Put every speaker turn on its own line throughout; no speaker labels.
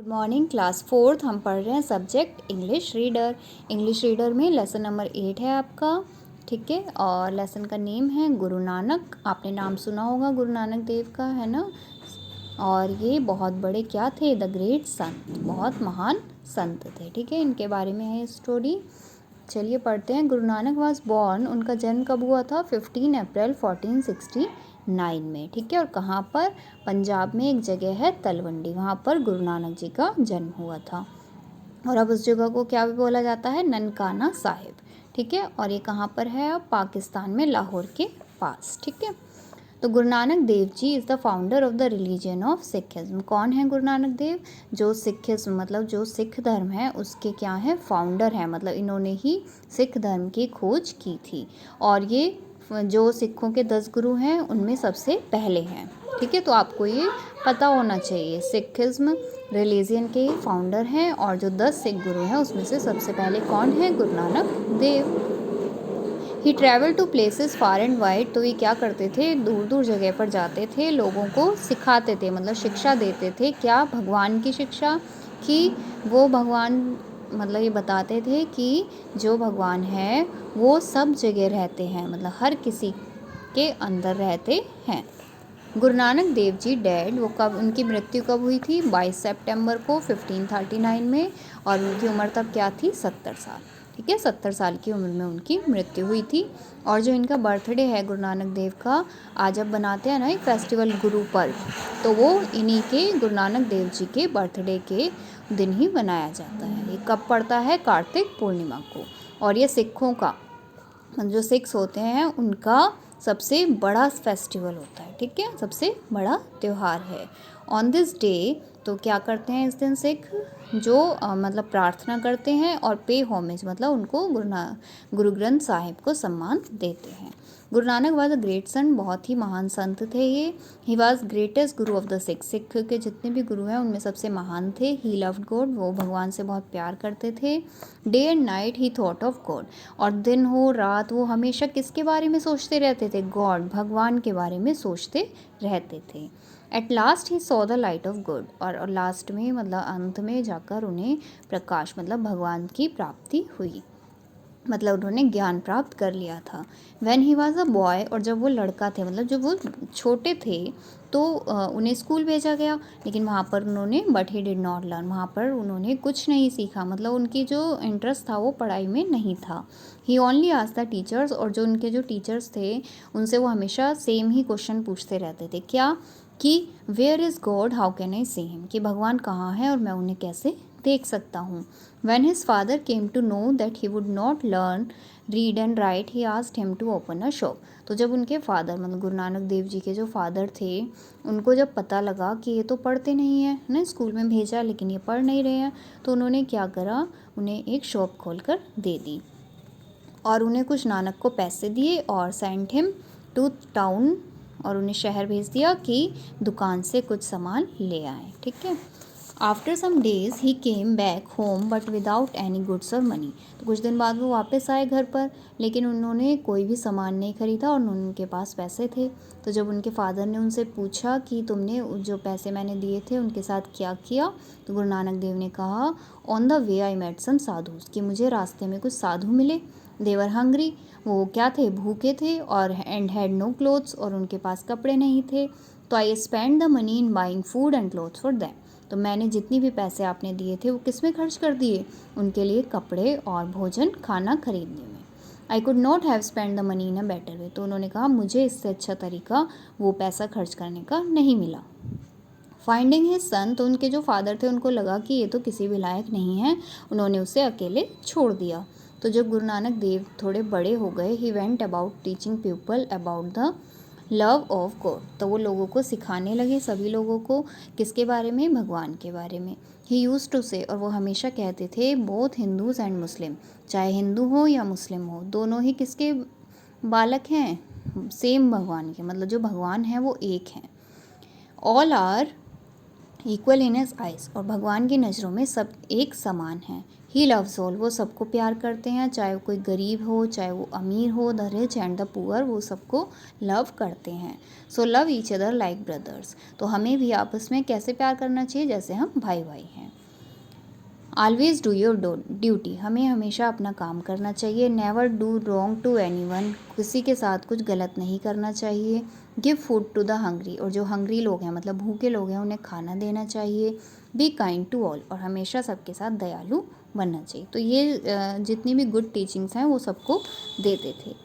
Good morning class fourth. हम पढ़ रहे हैं subject English reader. English reader में लेसन नंबर 8 है आपका, ठीक है। और लेसन का नेम है गुरु नानक। आपने नाम सुना होगा गुरु नानक देव का, है ना। और ये बहुत बड़े क्या थे, द ग्रेट संत, बहुत महान संत थे, ठीक है। इनके बारे में है स्टोरी। चलिए पढ़ते हैं। गुरु नानक वाज बॉर्न, उनका जन्म कब हुआ था? 15 अप्रैल 1469 में, ठीक है। और कहाँ पर? पंजाब में एक जगह है तलवंडी, वहाँ पर गुरु नानक जी का जन्म हुआ था। और अब उस जगह को क्या भी बोला जाता है? ननकाना साहिब, ठीक है। और ये कहाँ पर है? अब पाकिस्तान में, लाहौर के पास, ठीक है। तो Guru Nanak Dev ji is the founder of the religion of Sikhism. कौन है गुरु नानक देव? जो सिखिज्म मतलब जो सिख धर्म है उसके क्या है? फाउंडर है, मतलब इन्होंने ही सिख धर्म की खोज की थी। और ये जो सिखों के 10 गुरु हैं उनमें सबसे पहले हैं, ठीक है। तो आपको ये पता होना चाहिए, सिखिज्म रिलीजन के फाउंडर हैं और जो 10 सिख गुरु हैं उसमें से सबसे पहले कौन है? Guru Nanak Dev. He travel to places far and wide. तो ये क्या करते थे? दूर दूर जगह पर जाते थे, लोगों को सिखाते थे, मतलब शिक्षा देते थे। क्या? भगवान की शिक्षा, कि वो भगवान, मतलब ये बताते थे कि जो भगवान है वो सब जगह रहते हैं, मतलब हर किसी के अंदर रहते हैं। गुरु नानक देव जी डेड, वो कब, उनकी मृत्यु कब हुई थी? 22 सितंबर को 1539 में। और उनकी उम्र तब क्या थी? 70 साल, ठीक है। 70 साल की उम्र में उनकी मृत्यु हुई थी। और जो इनका बर्थडे है गुरु नानक देव का, आज अब बनाते हैं ना एक फेस्टिवल गुरु पर्व, तो वो इन्हीं के, गुरु नानक देव जी के बर्थडे के दिन ही बनाया जाता है। ये कब पड़ता है? कार्तिक पूर्णिमा को। और ये सिखों का, जो सिख्स होते हैं उनका सबसे बड़ा फेस्टिवल होता है, ठीक है, सबसे बड़ा त्यौहार है। ऑन दिस डे, तो क्या करते हैं इस दिन सिख? जो मतलब प्रार्थना करते हैं और पे होमेज, मतलब उनको गुरु ग्रंथ साहिब को सम्मान देते हैं। Guru Nanak was a great सन, बहुत ही महान संत थे ये। He was greatest Guru of the Sikh. Sikh के जितने भी गुरु हैं उनमें सबसे महान थे। ही लव्ड गॉड, वो भगवान से बहुत प्यार करते थे। Day and night he thought of God, और दिन हो रात वो हमेशा किसके बारे में सोचते रहते थे? गॉड, भगवान के बारे में सोचते रहते थे। At last he saw the light of good, और लास्ट में मतलब अंत में जाकर उन्हें प्रकाश, मतलब भगवान की प्राप्ति हुई, मतलब उन्होंने ज्ञान प्राप्त कर लिया था। When he was a boy, और जब वो लड़का थे, मतलब जब वो छोटे थे, तो उन्हें स्कूल भेजा गया, लेकिन वहाँ पर उन्होंने, but he did not learn, वहाँ पर उन्होंने कुछ नहीं सीखा, मतलब उनकी जो इंटरेस्ट था वो पढ़ाई में नहीं था। ही ओनली आस्क्ड द टीचर्स, और जो उनके जो टीचर्स थे उनसे वो हमेशा सेम ही क्वेश्चन पूछते रहते थे। क्या? कि where is God, how can I see him, कि भगवान कहाँ है और मैं उन्हें कैसे देख सकता हूँ। When his father came to know that he would not learn read and write, he asked him to open a shop. तो जब उनके फादर, मतलब गुरु नानक देव जी के जो फादर थे, उनको जब पता लगा कि ये तो पढ़ते नहीं है ना, स्कूल में भेजा लेकिन ये पढ़ नहीं रहे हैं, तो उन्होंने क्या करा? उन्हें एक शॉप खोलकर दे दी और उन्हें कुछ नानक को पैसे दिए और सेंट हिम टू टाउन, और उन्हें शहर भेज दिया कि दुकान से कुछ सामान ले आए, ठीक है। After some days he came back home but without any goods और मनी। तो कुछ दिन बाद वो वापस आए घर पर, लेकिन उन्होंने कोई भी सामान नहीं खरीदा और उनके पास पैसे थे। तो जब उनके फादर ने उनसे पूछा कि तुमने जो पैसे मैंने दिए थे उनके साथ क्या किया, तो गुरु नानक देव ने कहा, on the way I met some sadhus, कि मुझे रास्ते में कुछ साधु मिले। देवर हंग्री, वो क्या थे? भूखे थे, और एंड हैड नो क्लोथ्स, और उनके पास कपड़े नहीं थे। तो I spend the money in buying food and clothes for them, तो मैंने जितनी भी पैसे आपने दिए थे वो किस में खर्च कर दिए? उनके लिए कपड़े और भोजन खाना खरीदने में। I could not have spend the money in a better way, तो उन्होंने कहा मुझे इससे अच्छा तरीका वो पैसा खर्च करने का नहीं मिला। फाइंडिंग हिज सन, तो उनके जो फादर थे उनको लगा कि ये तो किसी भी लायक नहीं है, उन्होंने उसे अकेले छोड़ दिया। तो जब गुरु नानक देव थोड़े बड़े हो गए, he went about teaching people about the love of God, तो वो लोगों को सिखाने लगे, सभी लोगों को, किसके बारे में? भगवान के बारे में। ही यूज टू से, और वो हमेशा कहते थे, बोथ हिंदूज एंड मुस्लिम, चाहे हिंदू हो या मुस्लिम हो, दोनों ही किसके बालक हैं? सेम भगवान के, मतलब जो भगवान है वो एक हैं। All are equal in his eyes, और भगवान की नज़रों में सब एक समान है। ही लव्स ऑल, वो सबको प्यार करते हैं, चाहे वो कोई गरीब हो चाहे वो अमीर हो, the rich and the poor, वो सबको लव करते हैं। So love each other like brothers, तो हमें भी आपस में कैसे प्यार करना चाहिए, जैसे हम भाई भाई हैं। ऑलवेज डू योर ड्यूटी, हमें हमेशा अपना काम करना चाहिए। Never do wrong to anyone, किसी के साथ कुछ गलत नहीं करना चाहिए। Give food to the hungry, और जो हंग्री लोग हैं मतलब भूखे लोग हैं उन्हें खाना देना चाहिए। बी काइंड टू ऑल, और हमेशा सबके साथ दयालु बनना चाहिए। तो ये जितनी भी गुड टीचिंग्स हैं वो सबको देते थे।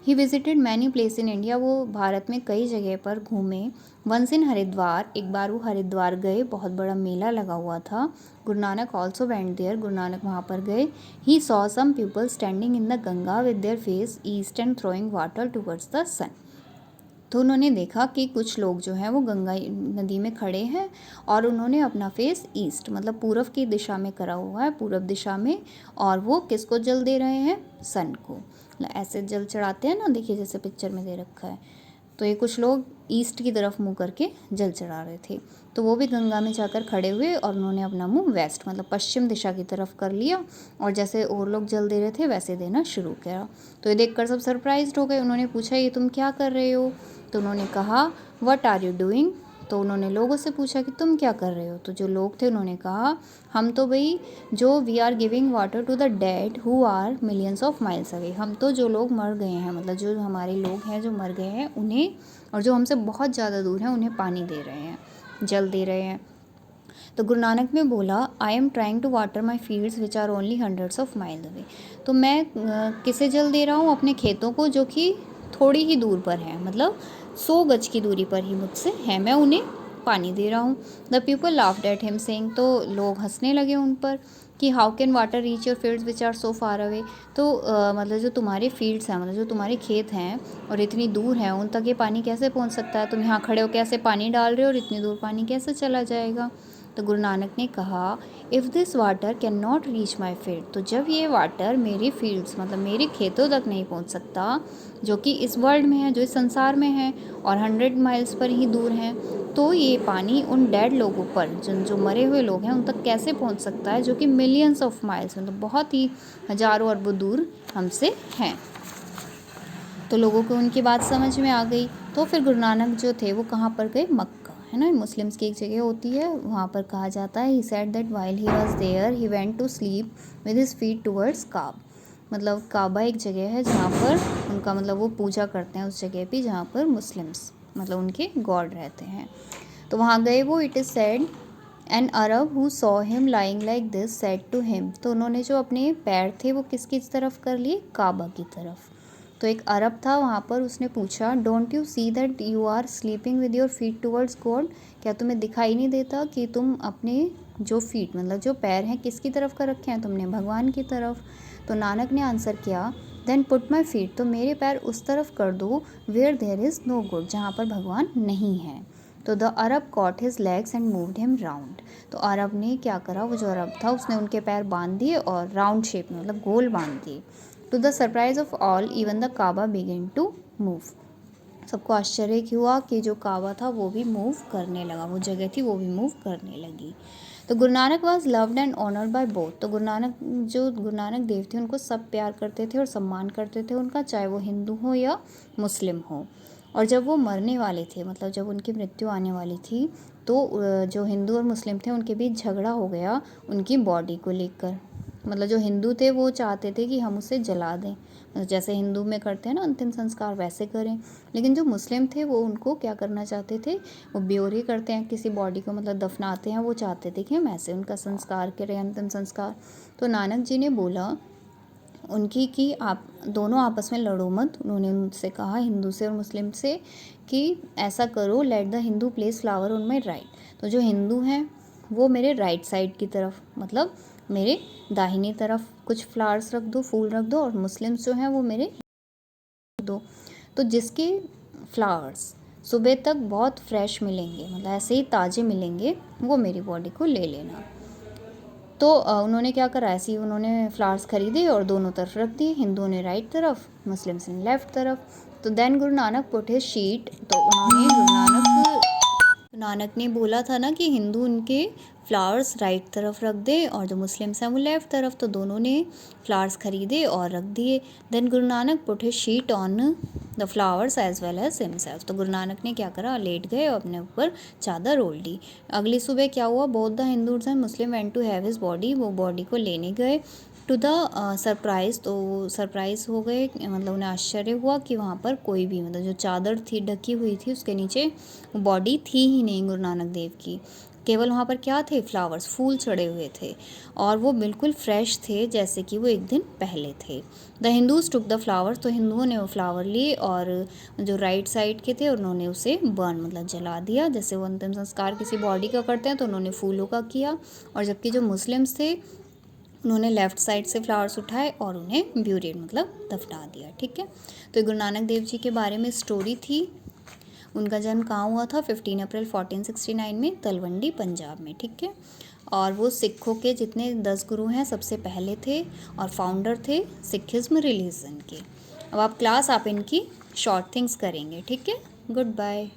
He visited many place in India, वो भारत में कई जगह पर घूमे। वंस इन हरिद्वार, एक बार वो हरिद्वार गए, बहुत बड़ा मेला लगा हुआ था। Guru Nanak also went there, Guru Nanak वहाँ पर गए। He saw some people standing in the Ganga with their face east and throwing water towards the sun, तो उन्होंने देखा कि कुछ लोग जो हैं वो गंगा नदी में खड़े हैं और उन्होंने अपना फेस ईस्ट मतलब पूरब की दिशा में करा हुआ है, पूरब दिशा में, और वो किसको जल दे रहे हैं, सन को। ऐसे जल चढ़ाते हैं ना, देखिए जैसे पिक्चर में दे रखा है। तो ये कुछ लोग ईस्ट की तरफ मुंह करके जल चढ़ा रहे थे, तो वो भी गंगा में जाकर खड़े हुए और उन्होंने अपना मुंह वेस्ट मतलब पश्चिम दिशा की तरफ कर लिया, और जैसे और लोग जल दे रहे थे वैसे देना शुरू किया। तो ये देखकर सब सरप्राइज्ड हो गए। उन्होंने पूछा ये तुम क्या कर रहे हो, तो उन्होंने कहा व्हाट आर यू डूइंग, तो उन्होंने लोगों से पूछा कि तुम क्या कर रहे हो, तो जो लोग थे उन्होंने कहा हम तो भाई जो we are giving water to the dead who are millions of miles away, हम तो जो लोग मर गए हैं मतलब जो हमारे लोग हैं जो मर गए हैं उन्हें, और जो हमसे बहुत ज़्यादा दूर हैं उन्हें पानी दे रहे हैं, जल दे रहे हैं। तो गुरु नानक ने बोला I am trying to water my fields which are only hundreds of mile away, तो मैं किसे जल दे रहा हूँ, अपने खेतों को जो कि थोड़ी ही दूर पर है, मतलब 100 गज की दूरी पर ही मुझसे है, मैं उन्हें पानी दे रहा हूँ। The people laughed at him saying, तो लोग हंसने लगे उन पर कि how can water reach your fields which are so far away, तो मतलब जो तुम्हारे फील्ड्स हैं मतलब जो तुम्हारे खेत हैं और इतनी दूर हैं उन तक ये पानी कैसे पहुंच सकता है, तुम यहाँ खड़े हो कैसे पानी डाल रहे हो और इतनी दूर पानी कैसे चला जाएगा। तो गुरु नानक ने कहा if this water can not reach my field, तो जब ये वाटर मेरी फील्ड्स मतलब मेरे खेतों तक नहीं पहुंच सकता जो कि इस वर्ल्ड में है, जो इस संसार में है और 100 माइल्स पर ही दूर हैं, तो ये पानी उन डेड लोगों पर जो मरे हुए लोग हैं उन तक कैसे पहुंच सकता है जो कि मिलियंस ऑफ माइल्स मतलब बहुत ही हज़ारों अरबों दूर हमसे हैं। तो लोगों को उनकी बात समझ में आ गई। तो फिर गुरु नानक जो थे वो कहाँ पर गए, मक्का, है ना, मुस्लिम्स की एक जगह होती है, वहाँ पर कहा जाता है he said that while he was there he went to sleep with his feet towards Kaaba, मतलब काबा एक जगह है जहाँ पर उनका मतलब वो पूजा करते हैं उस जगह पे जहाँ पर मुस्लिम्स मतलब उनके गॉड रहते हैं। तो वहाँ गए वो, it is said an Arab who saw him lying like this said to him, तो उन्होंने जो अपने पैर थे वो किसकी तरफ कर लिए, काबा की तरफ। तो एक अरब था वहाँ पर, उसने पूछा don't you see that you are sleeping with your feet towards God, क्या तुम्हें दिखाई नहीं देता कि तुम अपने जो फीट मतलब जो पैर हैं किसकी तरफ कर रखे हैं तुमने, भगवान की तरफ। तो नानक ने आंसर किया देन पुट माई फीट, तो मेरे पैर उस तरफ कर दो where there is no God, जहाँ पर भगवान नहीं है। तो the Arab caught his legs and moved him round, तो अरब ने क्या करा, वो जो अरब था उसने उनके पैर बांध दिए और राउंड शेप में मतलब गोल बांध दिए। To the surprise of all even the Kaaba begin to move, सबको आश्चर्य हुआ कि जो काबा था वो भी मूव करने लगा, वो जगह थी वो भी मूव करने लगी। तो Guru Nanak was loved and honoured by both, तो गुरु नानक देव थे उनको सब प्यार करते थे और सम्मान करते थे उनका, चाहे वो हिंदू हो या मुस्लिम हो। और जब वो मरने वाले थे मतलब जब उनकी मृत्यु आने वाली थी तो जो हिंदू और मुस्लिम थे उनके बीच झगड़ा हो गया उनकी बॉडी को लेकर, मतलब जो हिंदू थे वो चाहते थे कि हम उसे जला दें, मतलब जैसे हिंदू में करते हैं ना अंतिम संस्कार वैसे करें, लेकिन जो मुस्लिम थे वो उनको क्या करना चाहते थे, वो ब्योरी करते हैं किसी बॉडी को मतलब दफनाते हैं, वो चाहते थे कि हम ऐसे उनका संस्कार करें अंतिम संस्कार। तो नानक जी ने बोला उनकी कि आप दोनों आपस में लड़ो मत, उन्होंने उनसे कहा हिंदू से और मुस्लिम से कि ऐसा करो let the Hindu place flower on my right, तो जो हिंदू हैं वो मेरे राइट साइड की तरफ मतलब मेरे दाहिनी तरफ कुछ फ्लावर्स रख दो, फूल रख दो, और मुस्लिम्स जो हैं वो मेरे दो, तो जिसके फ्लावर्स सुबह तक बहुत फ्रेश मिलेंगे मतलब ऐसे ही ताज़े मिलेंगे वो मेरी बॉडी को ले लेना। तो उन्होंने क्या करा, ऐसे ही उन्होंने फ्लावर्स खरीदे और दोनों तरफ रख दिए, हिंदुओं ने राइट तरफ मुस्लिम्स ने लेफ़्ट तरफ। तो then Guru Nanak put his sheet, तो उन्होंने गुरु नानक नानक ने बोला था ना कि हिंदू उनके फ्लावर्स राइट तरफ रख दे और जो मुस्लिम्स हैं वो लेफ़्ट तरफ, तो दोनों ने फ्लावर्स खरीदे और रख दिए। Then Guru Nanak put his sheet on the flowers as well as himself, तो गुरु नानक ने क्या करा, लेट गए और अपने ऊपर चादर ओढ़ ली। अगली सुबह क्या हुआ, both the Hindus and Muslim went to have his body, वो बॉडी को लेने गए। टू द सरप्राइज, तो वो सरप्राइज हो गए, मतलब उन्हें आश्चर्य हुआ कि वहाँ पर कोई भी, मतलब जो चादर थी ढकी हुई थी उसके नीचे बॉडी थी ही नहीं गुरु नानक देव की, केवल वहाँ पर क्या थे, फ्लावर्स, फूल चढ़े हुए थे और वो बिल्कुल फ्रेश थे जैसे कि वो एक दिन पहले थे। The Hindus took the flowers, तो हिंदुओं ने वो फ्लावर लिए और जो राइट साइड के थे उन्होंने उसे बर्न, मतलब जला दिया, जैसे वो अंतिम संस्कार किसी बॉडी का करते हैं तो उन्होंने फूलों का किया। और जबकि जो मुस्लिम्स थे उन्होंने लेफ़्ट साइड से फ्लावर्स उठाए और उन्हें ब्यूरिड, मतलब दफना दिया। ठीक है, तो गुरु नानक देव जी के बारे में स्टोरी थी। उनका जन्म कहाँ हुआ था, 15 अप्रैल 1469 में तलवंडी पंजाब में। ठीक है, और वो सिखों के जितने 10 गुरु हैं सबसे पहले थे और फाउंडर थे सिखिज़्म रिलीजन के। अब आप इनकी शॉर्ट थिंग्स करेंगे। ठीक है, गुड बाय।